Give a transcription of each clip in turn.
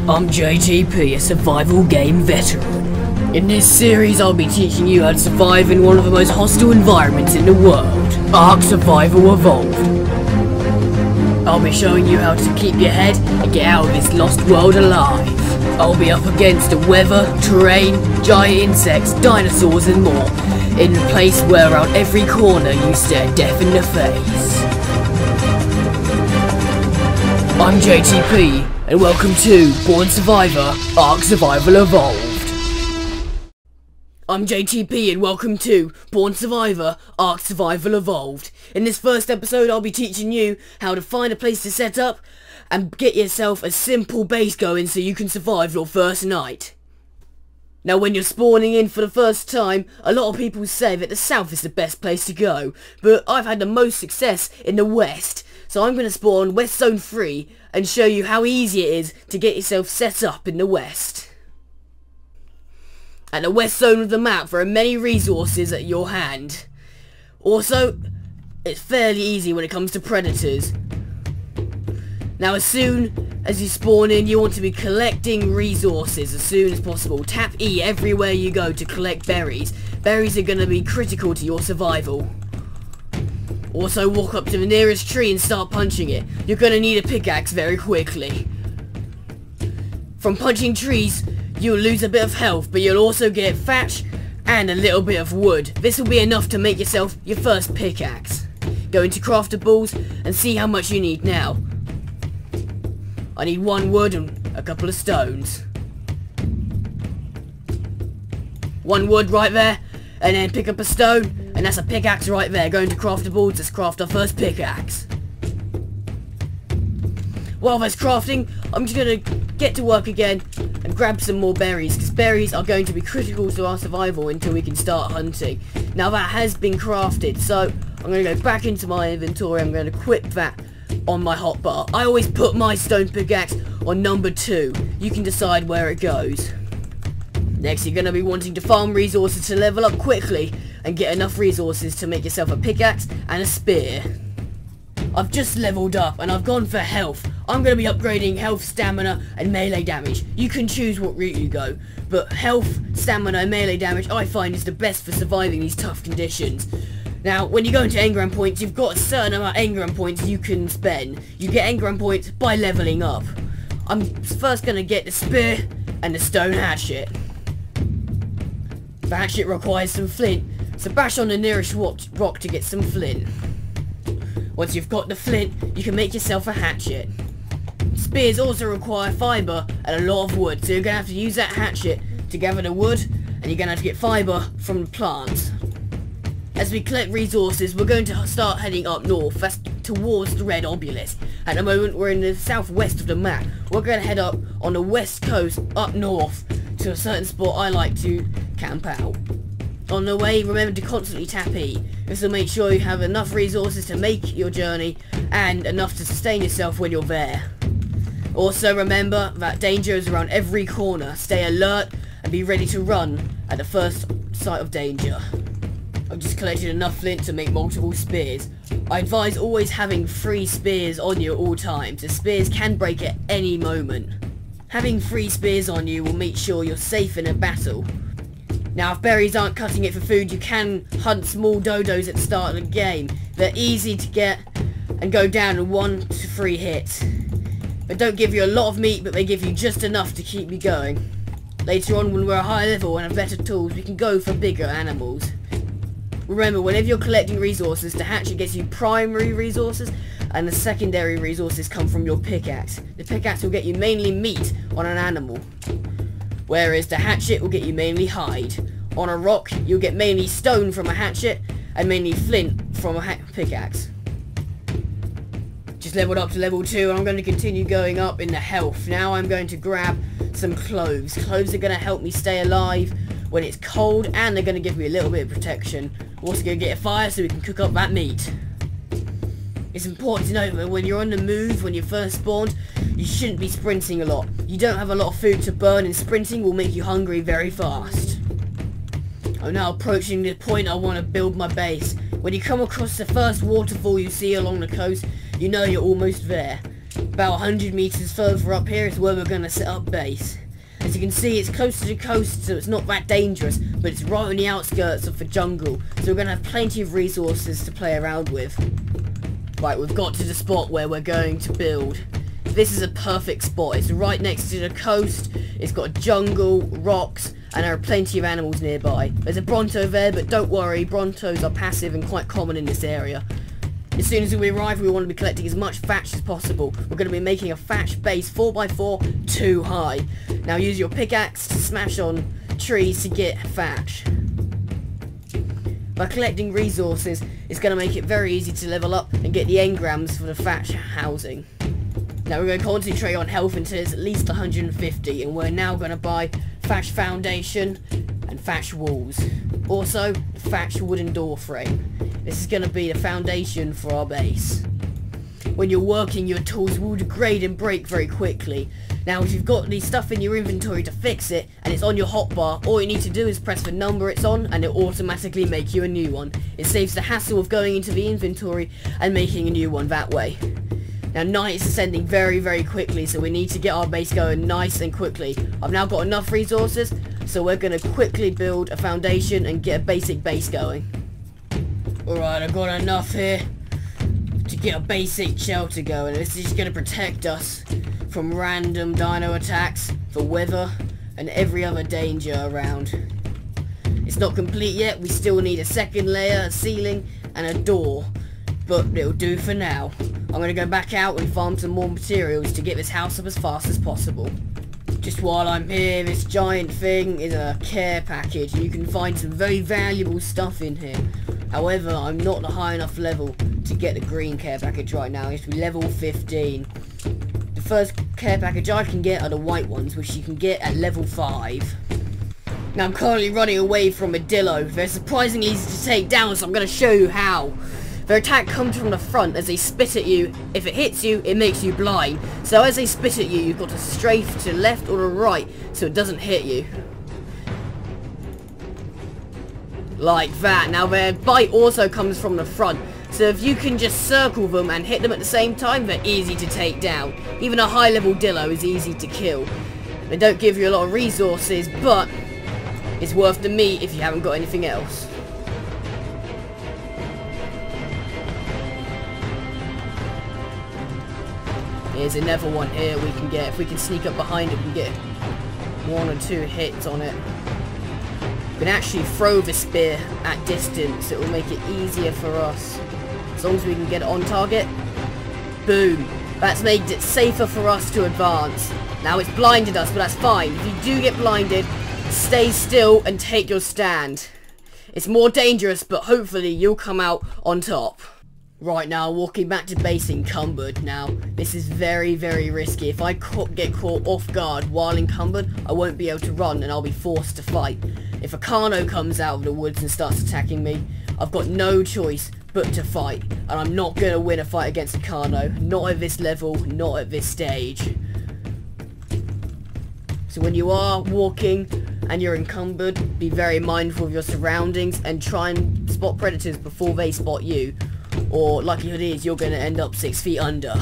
I'm JTP, a survival game veteran. In this series I'll be teaching you how to survive in one of the most hostile environments in the world, Ark Survival Evolved. I'll be showing you how to keep your head and get out of this lost world alive. I'll be up against the weather, terrain, giant insects, dinosaurs and more, in a place where around every corner you stare death in the face. I'm JTP, and welcome to Born Survivor, Ark Survival Evolved. I'm JTP, and welcome to Born Survivor, Ark Survival Evolved. In this first episode I'll be teaching you how to find a place to set up and get yourself a simple base going so you can survive your first night. Now when you're spawning in for the first time, a lot of people say that the south is the best place to go, but I've had the most success in the west, so I'm going to spawn West Zone 3 and show you how easy it is to get yourself set up in the west. At the west zone of the map there are many resources at your hand. Also, it's fairly easy when it comes to predators. Now as soon as you spawn in, you want to be collecting resources as soon as possible. Tap E everywhere you go to collect berries. Berries are going to be critical to your survival. Also walk up to the nearest tree and start punching it. You're going to need a pickaxe very quickly. From punching trees, you'll lose a bit of health, but you'll also get thatch and a little bit of wood. This will be enough to make yourself your first pickaxe. Go into craftables and see how much you need now. I need 1 wood and a couple of stones. 1 wood right there, and then pick up a stone, and that's a pickaxe right there. Go into craftables, let's craft our first pickaxe. While there's crafting, I'm just going to get to work again and grab some more berries, because berries are going to be critical to our survival until we can start hunting. Now that has been crafted, so I'm going to go back into my inventory. I'm going to equip that on my hotbar. I always put my stone pickaxe on number 2. You can decide where it goes. Next, you're going to be wanting to farm resources to level up quickly and get enough resources to make yourself a pickaxe and a spear. I've just leveled up and I've gone for health. I'm going to be upgrading health, stamina and melee damage. You can choose what route you go, but health, stamina and melee damage I find is the best for surviving these tough conditions. Now, when you go into engram points, you've got a certain amount of engram points you can spend. You get engram points by leveling up. I'm first going to get the spear and the stone hatchet. The hatchet requires some flint, so bash on the nearest rock to get some flint. Once you've got the flint, you can make yourself a hatchet. Spears also require fibre and a lot of wood, so you're going to have to use that hatchet to gather the wood, and you're going to have to get fibre from the plants. As we collect resources, we're going to start heading up north, that's towards the red obelisk. At the moment, we're in the southwest of the map. We're going to head up on the west coast, up north, to a certain spot I like to camp out. On the way, remember to constantly tap E. This will make sure you have enough resources to make your journey, and enough to sustain yourself when you're there. Also remember that danger is around every corner. Stay alert and be ready to run at the first sight of danger. I've just collected enough flint to make multiple spears. I advise always having 3 spears on you at all times, as spears can break at any moment. Having 3 spears on you will make sure you're safe in a battle. Now if berries aren't cutting it for food, you can hunt small dodos at the start of the game. They're easy to get and go down in 1 to 3 hits. They don't give you a lot of meat, but they give you just enough to keep you going. Later on, when we're a higher level and have better tools, we can go for bigger animals. Remember, whenever you're collecting resources, the hatchet gets you primary resources, and the secondary resources come from your pickaxe. The pickaxe will get you mainly meat on an animal, whereas the hatchet will get you mainly hide. On a rock, you'll get mainly stone from a hatchet, and mainly flint from a pickaxe. Just leveled up to level 2, and I'm going to continue going up in the health. Now I'm going to grab some cloves. Cloves are going to help me stay alive when it's cold, and they're going to give me a little bit of protection. We're also going to get a fire so we can cook up that meat. It's important to note that when you're on the move, when you first spawned, you shouldn't be sprinting a lot. You don't have a lot of food to burn, and sprinting will make you hungry very fast. I'm now approaching the point I want to build my base. When you come across the first waterfall you see along the coast, you know you're almost there. About 100 meters further up here is where we're going to set up base. As you can see, it's close to the coast, so it's not that dangerous, but it's right on the outskirts of the jungle, so we're going to have plenty of resources to play around with. Right, we've got to the spot where we're going to build. This is a perfect spot. It's right next to the coast, it's got jungle, rocks, and there are plenty of animals nearby. There's a Bronto there, but don't worry, Brontos are passive and quite common in this area. As soon as we arrive, we want to be collecting as much thatch as possible. We're going to be making a thatch base 4x4 too high. Now use your pickaxe to smash on trees to get thatch. By collecting resources, it's going to make it very easy to level up and get the engrams for the thatch housing. Now we're going to concentrate on health until it's at least 150, and we're now going to buy thatch foundation and thatch walls. Also, thatch wooden door frame. This is going to be the foundation for our base. When you're working, your tools will degrade and break very quickly. Now if you've got the stuff in your inventory to fix it, and it's on your hotbar, all you need to do is press the number it's on, and it'll automatically make you a new one. It saves the hassle of going into the inventory and making a new one that way. Now night is ascending very, very quickly, so we need to get our base going nice and quickly. I've now got enough resources, so we're going to quickly build a foundation and get a basic base going. Alright, I've got enough here to get a basic shelter going. This is going to protect us from random dino attacks, the weather, and every other danger around. It's not complete yet. We still need a second layer, a ceiling, and a door, but it'll do for now. I'm going to go back out and farm some more materials to get this house up as fast as possible. Just while I'm here, this giant thing is a care package, and you can find some very valuable stuff in here. However, I'm not at a high enough level to get the green care package right now. It's level 15. The first care package I can get are the white ones, which you can get at level 5. Now I'm currently running away from a dillo. They're surprisingly easy to take down, so I'm going to show you how. Their attack comes from the front as they spit at you. If it hits you, it makes you blind. So as they spit at you, you've got to strafe to the left or the right so it doesn't hit you. Like that. Now their bite also comes from the front. So if you can just circle them and hit them at the same time, they're easy to take down. Even a high level dillo is easy to kill. They don't give you a lot of resources, but it's worth the meat if you haven't got anything else. Here's another one here we can get. If we can sneak up behind it, we can get 1 or 2 hits on it. We can actually throw the spear at distance. It will make it easier for us. As long as we can get it on target. Boom. That's made it safer for us to advance. Now it's blinded us, but that's fine. If you do get blinded, stay still and take your stand. It's more dangerous, but hopefully you'll come out on top. Right now, walking back to base encumbered. Now, this is very, very risky. If I get caught off guard while encumbered, I won't be able to run and I'll be forced to fight. If a Carno comes out of the woods and starts attacking me, I've got no choice but to fight. And I'm not going to win a fight against a Carno. Not at this level, not at this stage. So when you are walking and you're encumbered, be very mindful of your surroundings and try and spot predators before they spot you. Or likelihood is you're going to end up 6 feet under.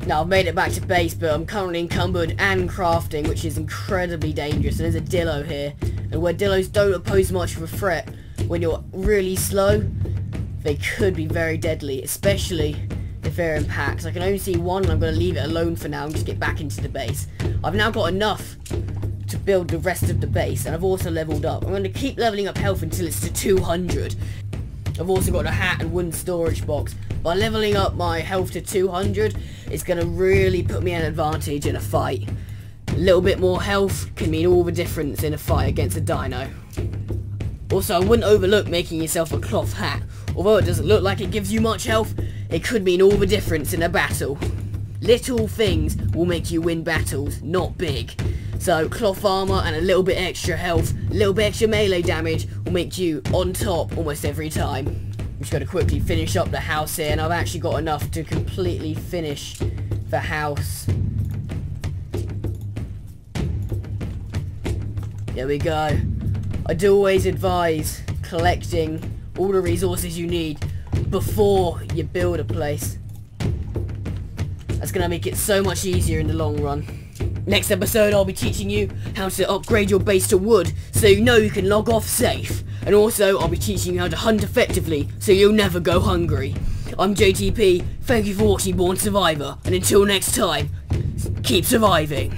Now I've made it back to base, but I'm currently encumbered and crafting, which is incredibly dangerous. And there's a dillo here, and where dillos don't pose much of a threat, when you're really slow, they could be very deadly, especially if they're in packs. I can only see one, and I'm going to leave it alone for now and just get back into the base. I've now got enough to build the rest of the base, and I've also leveled up. I'm going to keep leveling up health until it's to 200. I've also got a hat and wooden storage box. By leveling up my health to 200, it's going to really put me at an advantage in a fight. A little bit more health can mean all the difference in a fight against a dino. Also, I wouldn't overlook making yourself a cloth hat. Although it doesn't look like it gives you much health, it could mean all the difference in a battle. Little things will make you win battles, not big. So cloth armor and a little bit extra health, a little bit extra melee damage will make you on top almost every time. I'm just going to quickly finish up the house here, and I've actually got enough to completely finish the house. There we go. I do always advise collecting all the resources you need before you build a place. That's gonna make it so much easier in the long run. Next episode I'll be teaching you how to upgrade your base to wood so you know you can log off safe. And also I'll be teaching you how to hunt effectively so you'll never go hungry. I'm JTP, thank you for watching Born Survivor, and until next time, keep surviving.